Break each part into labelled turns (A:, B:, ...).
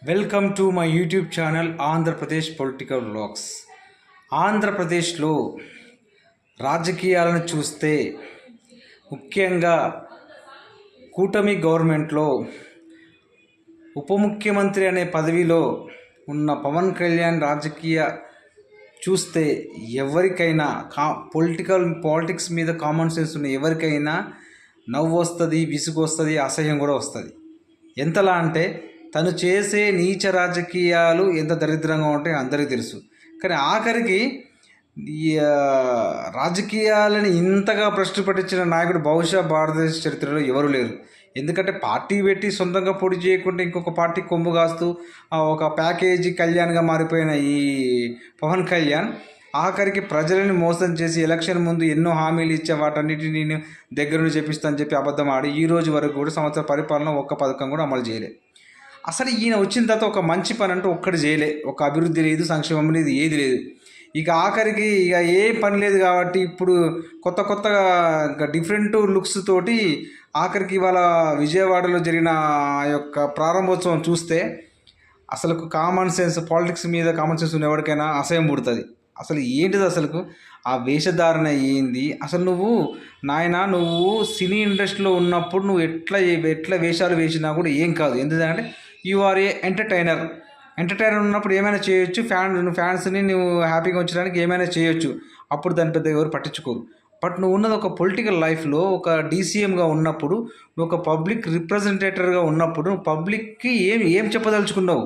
A: Welcome to my YouTube channel Andhra Pradesh political vlogs. ఆంధ్రప్రదేశ్లో రాజకీయాలను చూస్తే ముఖ్యంగా కూటమి గవర్నమెంట్లో ఉప ముఖ్యమంత్రి అనే పదవిలో ఉన్న పవన్ కళ్యాణ్ రాజకీయ చూస్తే ఎవరికైనా పాలిటిక్స్ మీద కామన్ సెన్స్ ఉన్న ఎవరికైనా నవ్వు వస్తుంది, విసుగు వస్తుంది, అసహ్యం కూడా వస్తుంది. ఎంతలా అంటే తను చేసే నీచ రాజకీయాలు ఎంత దరిద్రంగా ఉంటాయో అందరికీ తెలుసు. కానీ ఆఖరికి రాజకీయాలని ఇంతగా భ్రష్టు పట్టించిన నాయకుడు బహుశా భారతదేశ చరిత్రలో ఎవరు లేరు. ఎందుకంటే పార్టీ పెట్టి సొంతంగా పోటీ చేయకుండా ఇంకొక పార్టీ కొమ్ము కాస్తూ ఒక ప్యాకేజీ కళ్యాణ్గా మారిపోయిన ఈ పవన్ కళ్యాణ్ ఆఖరికి ప్రజలని మోసం చేసి ఎలక్షన్ ముందు ఎన్నో హామీలు ఇచ్చే వాటన్నిటిని నేను దగ్గరుండి చెప్పిస్తానని చెప్పి అబద్ధం ఆడి ఈ రోజు వరకు కూడా సంవత్సర పరిపాలన ఒక్క పథకం కూడా అమలు చేయలేదు. అసలు ఈయన వచ్చిన తర్వాత ఒక మంచి పని అంటూ ఒక్కటి చేయలే. ఒక అభివృద్ధి లేదు, సంక్షేమం లేదు, ఏది లేదు. ఇక ఆఖరికి ఇక ఏ పని లేదు కాబట్టి ఇప్పుడు కొత్తగా డిఫరెంట్ లుక్స్ తోటి ఆఖరికి ఇవాళ విజయవాడలో జరిగిన యొక్క ప్రారంభోత్సవం చూస్తే అసలు కామన్ సెన్స్, పాలిటిక్స్ మీద కామన్ సెన్స్ ఉన్న ఎవరికైనా అసహ్యం పుడుతుంది. అసలు ఏంటిది అసలుకు ఆ వేషధారణ ఏంది? అసలు నువ్వు సినీ ఇండస్ట్రీలో ఉన్నప్పుడు నువ్వు ఎట్లా వేషాలు వేసినా కూడా ఏం కాదు. ఎందుకంటే యు ఆర్ ఏ ఎంటర్టైనర్ ఉన్నప్పుడు ఏమైనా చేయొచ్చు. ఫ్యాన్స్ని నువ్వు హ్యాపీగా ఉంచడానికి ఏమైనా చేయొచ్చు. అప్పుడు దాని పెద్ద ఎవరు పట్టించుకోరు. బట్ నువ్వు ఉన్నది ఒక పొలిటికల్ లైఫ్లో ఒక డీసీఎంగా ఉన్నప్పుడు, నువ్వు ఒక పబ్లిక్ రిప్రజెంటేటివ్గా ఉన్నప్పుడు నువ్వు పబ్లిక్కి ఏం చెప్పదలుచుకున్నావు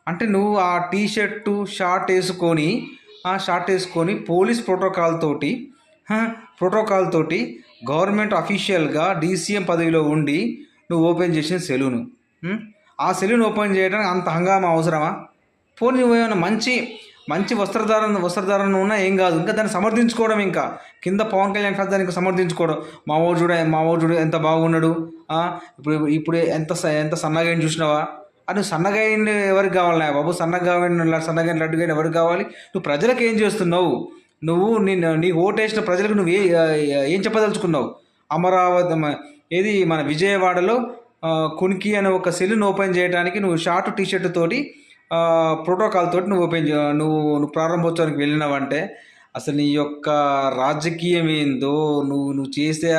A: అంటే నువ్వు ఆ టీషర్టు షార్ట్ వేసుకొని పోలీస్ ప్రోటోకాల్ తోటి గవర్నమెంట్ అఫీషియల్గా డీసీఎం పదవిలో ఉండి నువ్వు ఓపెన్ చేసిన సెలూను. ఆ సెలూన్ ఓపెన్ చేయడానికి అంత హంగామా అవసరమా? పోనీ నువ్వు ఏమైనా మంచి వస్త్రధారణ ఉన్నా ఏం కాదు. ఇంకా దాన్ని సమర్థించుకోవడం, ఇంకా కింద పవన్ కళ్యాణ్ ఫ్యాన్స్ దానికి సమర్థించుకోవడం. మా ఓడు చూడు ఎంత బాగున్నాడు, ఇప్పుడు ఎంత సన్నగా చూసినావా? నువ్వు సన్నగా ఎవరికి కావాలి బాబు? సన్నగా లడ్డుగా ఎవరికి కావాలి? నువ్వు ప్రజలకు ఏం చేస్తున్నావు? నువ్వు నీ ఓటేసిన ప్రజలకు నువ్వు ఏం చెప్పదలుచుకున్నావు? అమరావతి ఏది మన విజయవాడలో కునికి అనే ఒక సెలూన్ ఓపెన్ చేయడానికి నువ్వు షార్ట్ టీషర్ట్ తోటి ప్రోటోకాల్ తోటి నువ్వు ప్రారంభోత్సవానికి వెళ్ళినావంటే అసలు నీ యొక్క రాజకీయం ఏందో, నువ్వు చేసే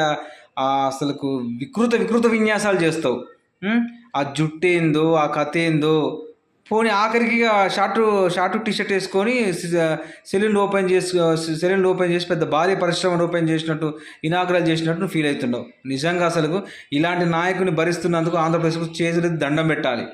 A: అసలుకు వికృత విన్యాసాలు చేస్తావు. ఆ జుట్టు ఏందో, ఆ కథ ఏందో. పోనీ ఆఖరికి షార్ట్ టీషర్ట్ వేసుకొని సెలూన్ ఓపెన్ చేసి పెద్ద భారీ పరిశ్రమను ఓపెన్ చేసినట్టు, ఇనాగ్రల్ చేసినట్టు నువ్వు ఫీల్ అవుతున్నావు. నిజంగా అసలు ఇలాంటి నాయకుని భరిస్తున్నందుకు ఆంధ్రప్రదేశ్కు చేతులెత్తి దండం పెట్టాలి.